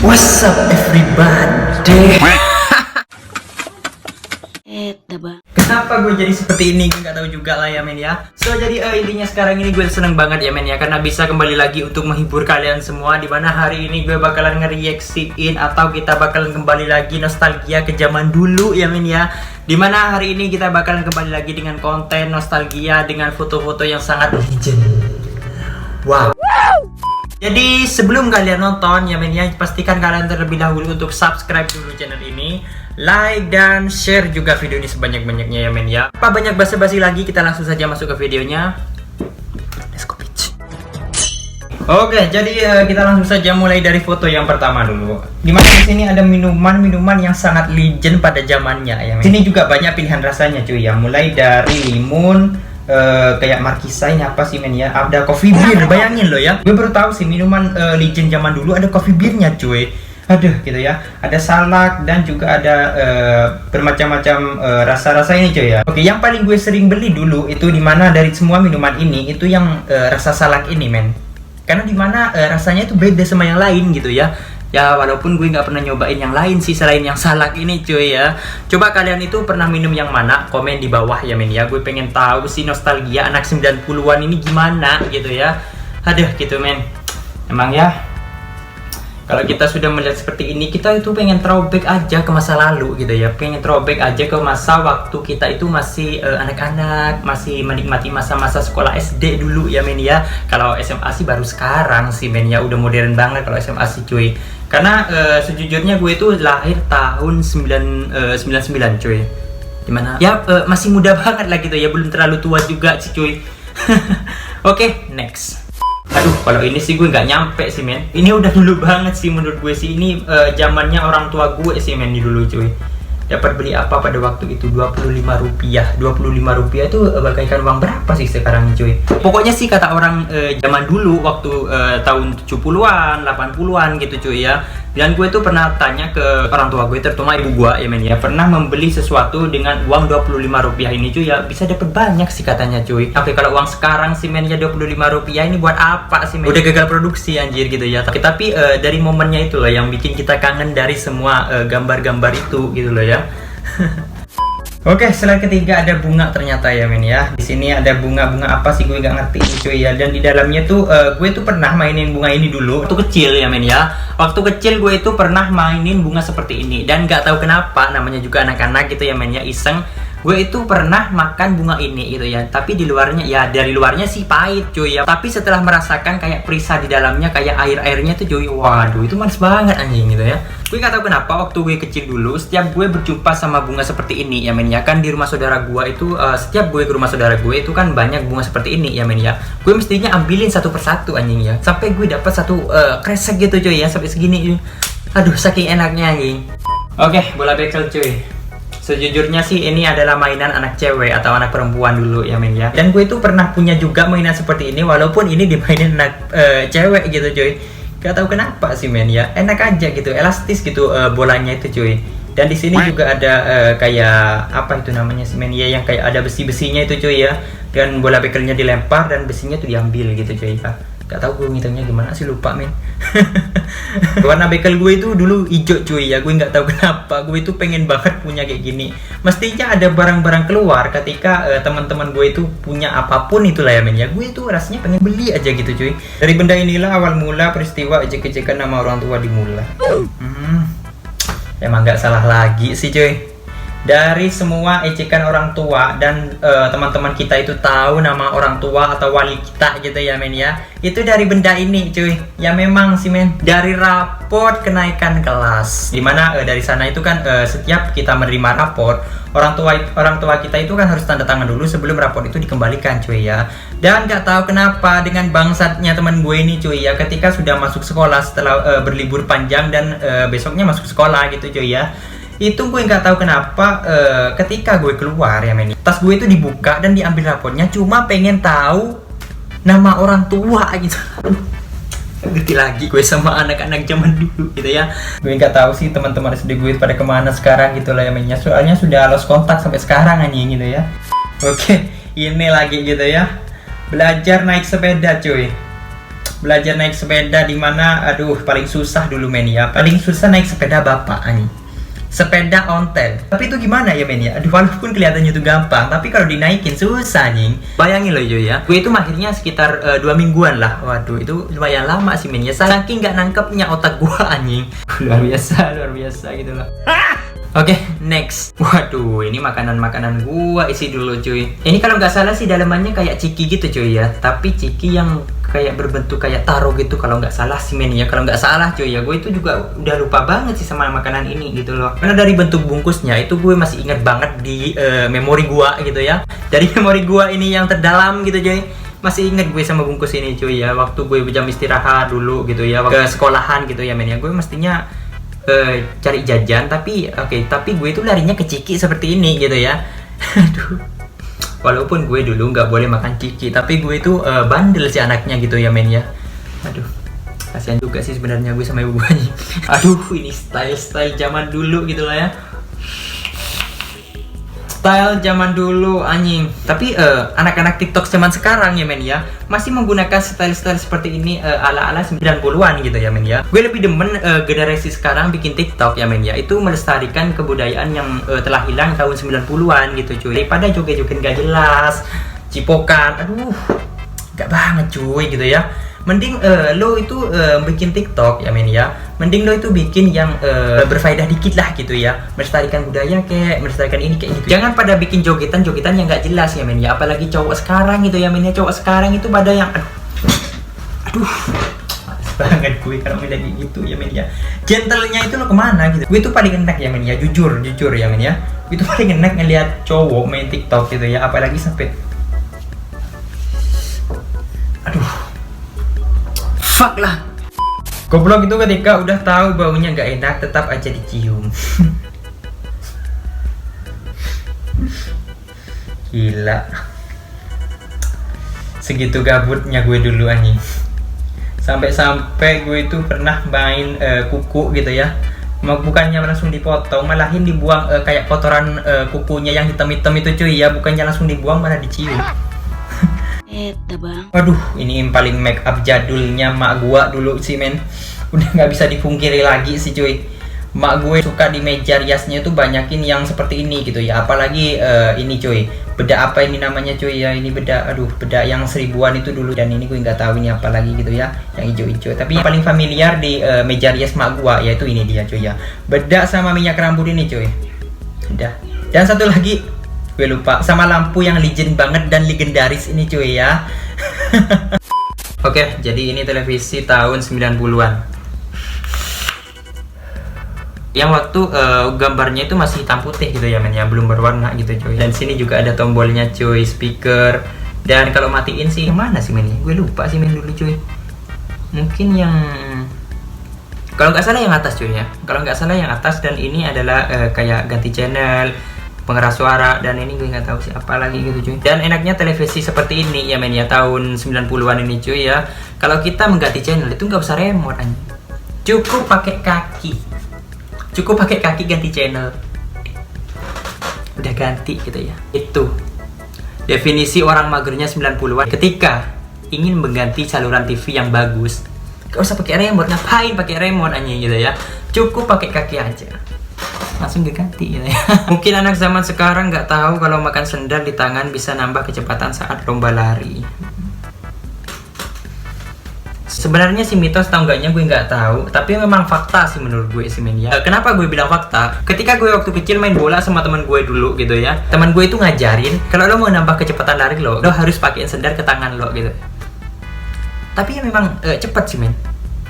What's up everybody? Kenapa gue jadi seperti ini? Gue gak tahu juga lah ya men ya. So jadi intinya sekarang ini gue seneng banget ya men ya, karena bisa kembali lagi untuk menghibur kalian semua. Dimana hari ini gue bakalan nge-reaksiin atau kita bakalan kembali lagi nostalgia ke zaman dulu ya men ya. Dimana hari ini kita bakalan kembali lagi dengan konten nostalgia dengan foto-foto yang sangat legend. Wow. Jadi sebelum kalian nonton ya men ya, pastikan kalian terlebih dahulu untuk subscribe dulu channel ini, like dan share juga video ini sebanyak-banyaknya ya men ya. Apa banyak basa-basi lagi, kita langsung saja masuk ke videonya. Let's go bitch. Oke, jadi kita langsung saja mulai dari foto yang pertama dulu. Dimana di sini ada minuman yang sangat legend pada zamannya ya men. Sini juga banyak pilihan rasanya cuy ya, mulai dari limun, kayak markisa, ini apa sih men ya, ada coffee beer, bayangin lo ya, gue baru tahu sih minuman legend zaman dulu ada coffee beernya cuy. Aduh gitu ya, ada salak dan juga ada bermacam-macam rasa-rasa ini cuy ya. Oke, yang paling gue sering beli dulu itu dimana dari semua minuman ini itu yang rasa salak ini men, karena dimana rasanya itu beda sama yang lain gitu ya. Ya walaupun gue nggak pernah nyobain yang lain sih selain yang salak ini cuy ya. Coba kalian itu pernah minum yang mana? Komen di bawah ya men ya. Gue pengen tahu sih nostalgia anak 90-an ini gimana gitu ya. Aduh gitu men. Emang ya, kalau kita sudah melihat seperti ini, kita itu pengen throwback aja ke masa lalu gitu ya. Pengen throwback aja ke masa waktu kita itu masih anak-anak, masih menikmati masa-masa sekolah SD dulu ya men ya. Kalau SMA sih baru sekarang sih men ya, udah modern banget kalau SMA sih cuy. Karena sejujurnya gue itu lahir tahun 99 cuy. Dimana ya masih muda banget lah gitu ya, belum terlalu tua juga sih cuy. Oke, next. Aduh, kalau ini sih gue nggak nyampe sih men. Ini udah dulu banget sih menurut gue sih. Ini zamannya orang tua gue sih men, ini dulu cuy. Dapat beli apa pada waktu itu? 25 rupiah. 25 rupiah itu bagaikan uang berapa sih sekarang cuy? Pokoknya sih kata orang zaman dulu waktu tahun 70-an, 80-an gitu cuy ya. Dan gue tuh pernah tanya ke orang tua gue, terutama ibu gue ya men ya, pernah membeli sesuatu dengan uang 25 rupiah ini cuy ya, bisa dapat banyak sih katanya cuy. Oke, kalau uang sekarang sih men ya 25 rupiah ini buat apa sih men? Udah gagal produksi anjir gitu ya. Tapi dari momennya itu loh yang bikin kita kangen dari semua gambar-gambar itu gitu loh ya. Oke, slide ketiga ada bunga ternyata ya men ya. Di sini ada bunga-bunga apa sih gue gak ngerti cuy ya. Dan di dalamnya tuh gue tuh pernah mainin bunga ini dulu waktu kecil ya men ya. Waktu kecil gue itu pernah mainin bunga seperti ini, dan gak tahu kenapa namanya juga anak-anak gitu ya men ya, iseng. Gue itu pernah makan bunga ini gitu ya, tapi di luarnya ya, dari luarnya sih pahit cuy ya, tapi setelah merasakan kayak perisa di dalamnya, kayak air-airnya tuh cuy, waduh itu manis banget anjing gitu ya. Gue gak tahu kenapa waktu gue kecil dulu, setiap gue berjumpa sama bunga seperti ini ya men ya, kan di rumah saudara gue itu setiap gue ke rumah saudara gue itu kan banyak bunga seperti ini ya men ya. Gue mestinya ambilin satu persatu anjing ya, sampai gue dapat satu kresek gitu cuy ya, sampai segini. Aduh saking enaknya anjing. Oke, bola bekel cuy. Sejujurnya sih ini adalah mainan anak cewek atau anak perempuan dulu ya men ya. Dan gue itu pernah punya juga mainan seperti ini, walaupun ini dimainin anak cewek gitu cuy. Gak tahu kenapa sih men ya, enak aja gitu, elastis gitu bolanya itu cuy. Dan di sini juga ada kayak apa itu namanya sih men ya, yang kayak ada besi-besinya itu cuy ya. Dan bola bekelnya dilempar dan besinya tuh diambil gitu cuy ya. Gak tau gue ngitungnya gimana sih, lupa men. Warna bekel gue itu dulu hijau cuy ya, gue nggak tahu kenapa gue itu pengen banget punya kayak gini. Mestinya ada barang-barang keluar ketika teman-teman gue itu punya apapun itulah ya men ya, gue itu rasanya pengen beli aja gitu cuy. Dari benda inilah awal mula peristiwa ejek-ejekan nama orang tua dimulai. Emang nggak salah lagi sih cuy. Dari semua ejekan orang tua dan teman-teman kita itu tahu nama orang tua atau wali kita gitu ya men ya, itu dari benda ini cuy. Ya memang sih men, dari raport kenaikan kelas, dimana dari sana itu kan setiap kita menerima raport, orang tua kita itu kan harus tanda tangan dulu sebelum raport itu dikembalikan cuy ya. Dan gak tahu kenapa dengan bangsatnya teman gue ini cuy ya, ketika sudah masuk sekolah setelah berlibur panjang dan besoknya masuk sekolah gitu cuy ya, itu gue nggak tahu kenapa ketika gue keluar ya men, tas gue itu dibuka dan diambil raportnya, cuma pengen tahu nama orang tua gitu. Ngerti lagi gue sama anak-anak zaman dulu gitu ya. Gue nggak tahu sih teman-teman SD gue pada kemana sekarang gitu lah ya men, soalnya sudah lost kontak sampai sekarang anjing gitu ya. Oke, ini lagi gitu ya, belajar naik sepeda cuy. belajar naik sepeda di mana, aduh paling susah dulu men ya. Paling susah naik sepeda bapak ani. Sepeda ontel. Tapi itu gimana ya men ya? Aduh, walaupun kelihatannya itu gampang, tapi kalau dinaikin susah nih. Bayangin loh Jo ya. Gue itu mahirnya sekitar 2 mingguan lah. Waduh, itu lumayan lama sih men ya. Saking nggak nangkepnya otak gue anjing. Luar biasa gitu loh. Oke, next. Waduh, ini makanan-makanan gua isi dulu cuy. Ini kalau nggak salah sih dalamannya kayak ciki gitu cuy ya. Tapi ciki yang kayak berbentuk kayak taro gitu kalau nggak salah sih men ya. Kalau nggak salah cuy ya, gue itu juga udah lupa banget sih sama makanan ini gitu loh. Karena dari bentuk bungkusnya itu gue masih ingat banget di memori gua gitu ya. Dari memori gua ini yang terdalam gitu cuy. Masih ingat gue sama bungkus ini cuy ya. Waktu gue jam istirahat dulu gitu ya, ke sekolahan gitu ya men ya. Gue mestinya cari jajan tapi tapi gue itu larinya ke ciki seperti ini gitu ya. Aduh, walaupun gue dulu nggak boleh makan ciki tapi gue itu bandel si anaknya gitu ya men ya. Aduh, kasihan juga sih sebenarnya gue sama ibu gue. Aduh, ini style zaman dulu gitu lah ya. Style zaman dulu anjing. Tapi anak-anak TikTok zaman sekarang ya men ya masih menggunakan style seperti ini ala-ala 90-an gitu ya men ya. Gue lebih demen generasi sekarang bikin TikTok ya men ya. Itu melestarikan kebudayaan yang telah hilang tahun 90-an gitu cuy. Daripada joget-joget gak jelas, cipokan. Aduh, gak banget cuy gitu ya. Mending lo itu bikin TikTok ya men ya. Mending lo itu bikin yang berfaedah dikit lah gitu ya. Melestarikan budaya kayak melestarikan ini kayak gitu. Jangan pada bikin jogetan yang nggak jelas ya men ya. Apalagi cowok sekarang gitu ya men ya. Cowok sekarang itu pada yang aduh males banget gue kalau ngeliat gitu ya men ya. Gentlenya itu lo kemana gitu. Gue itu paling enak ya men ya. Jujur ya men ya. Gue itu paling enak ngeliat cowok main TikTok gitu ya. Apalagi sampai aduh, fuck lah. Goblok itu ketika udah tahu baunya nggak enak tetap aja dicium. Gila. Segitu gabutnya gue dulu anjing. Sampai gue itu pernah main kuku gitu ya. Bukannya langsung dipotong, malahin dibuang kayak kotoran kukunya yang hitam-hitam itu cuy ya. Bukannya langsung dibuang, malah dicium. Bang. Waduh, ini paling make up jadulnya mak gua dulu sih men. Udah nggak bisa dipungkiri lagi sih cuy. Mak gue suka di meja riasnya tuh banyakin yang seperti ini gitu ya. Apalagi ini cuy, bedak apa ini namanya cuy ya. Ini bedak, aduh bedak yang 1000-an itu dulu. Dan ini gue nggak tahu ini apa lagi gitu ya, yang hijau-hijau. Tapi yang paling familiar di meja rias mak gua yaitu ini dia cuy ya. Bedak sama minyak rambut ini cuy. Udah. Dan satu lagi gue lupa, sama lampu yang legend banget dan legendaris ini cuy ya. Oke, jadi ini televisi tahun 90-an. Yang waktu gambarnya itu masih hitam putih gitu ya men ya, belum berwarna gitu cuy. Dan sini juga ada tombolnya cuy, speaker. Dan kalau matiin sih yang mana sih men? Gue lupa sih men dulu cuy. Mungkin yang kalau nggak salah yang atas cuy ya. Kalau nggak salah yang atas, dan ini adalah kayak ganti channel, pengeras suara, dan ini gue nggak tahu sih apa lagi gitu cuy. Dan enaknya televisi seperti ini ya men ya, tahun 90-an ini cuy ya. Kalau kita mengganti channel itu nggak usah remote aja. Cukup pakai kaki. Cukup pakai kaki ganti channel. Udah ganti gitu ya. Itu definisi orang magernya 90-an ketika ingin mengganti saluran TV yang bagus. Gak usah pakai remote, ngapain pakai remote anjing gitu ya. Cukup pakai kaki aja. Langsung diganti gitu ya. Mungkin anak zaman sekarang nggak tahu kalau makan sendal di tangan bisa nambah kecepatan saat lomba lari. Sebenarnya sih mitos atau enggaknya gue nggak tahu, tapi memang fakta sih menurut gue sih men ya. Kenapa gue bilang fakta? Ketika gue waktu kecil main bola sama teman gue dulu gitu ya, teman gue itu ngajarin kalau lo mau nambah kecepatan lari lo harus pakein sendal ke tangan lo gitu. Tapi ya memang cepet sih men.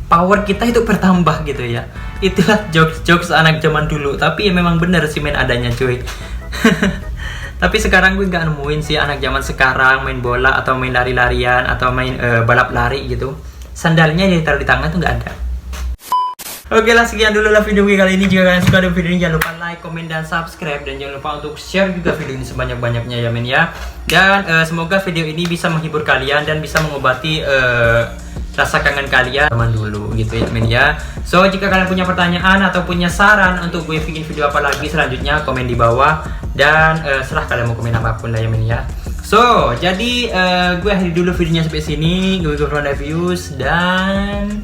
Power kita itu bertambah gitu ya. Itulah jokes anak zaman dulu. Tapi ya memang bener sih men adanya cuy. Tapi sekarang gue nggak nemuin sih anak zaman sekarang main bola atau main lari-larian atau main balap lari gitu sandalnya ditaruh di tangan tuh nggak ada. Oke lah, sekian dulu lah video gue kali ini. Jika kalian suka dengan video ini, jangan lupa like, komen, dan subscribe. Dan jangan lupa untuk share juga video ini sebanyak-banyaknya ya men ya. Dan semoga video ini bisa menghibur kalian dan bisa mengobati rasa kangen kalian zaman dulu gitu ya men ya. So jika kalian punya pertanyaan atau punya saran untuk gue bikin video apa lagi selanjutnya, komen di bawah. Dan serah kalian mau komen apapun lah ya men ya. So, jadi gue akhiri dulu videonya sampai sini. Gue Ronda Views dan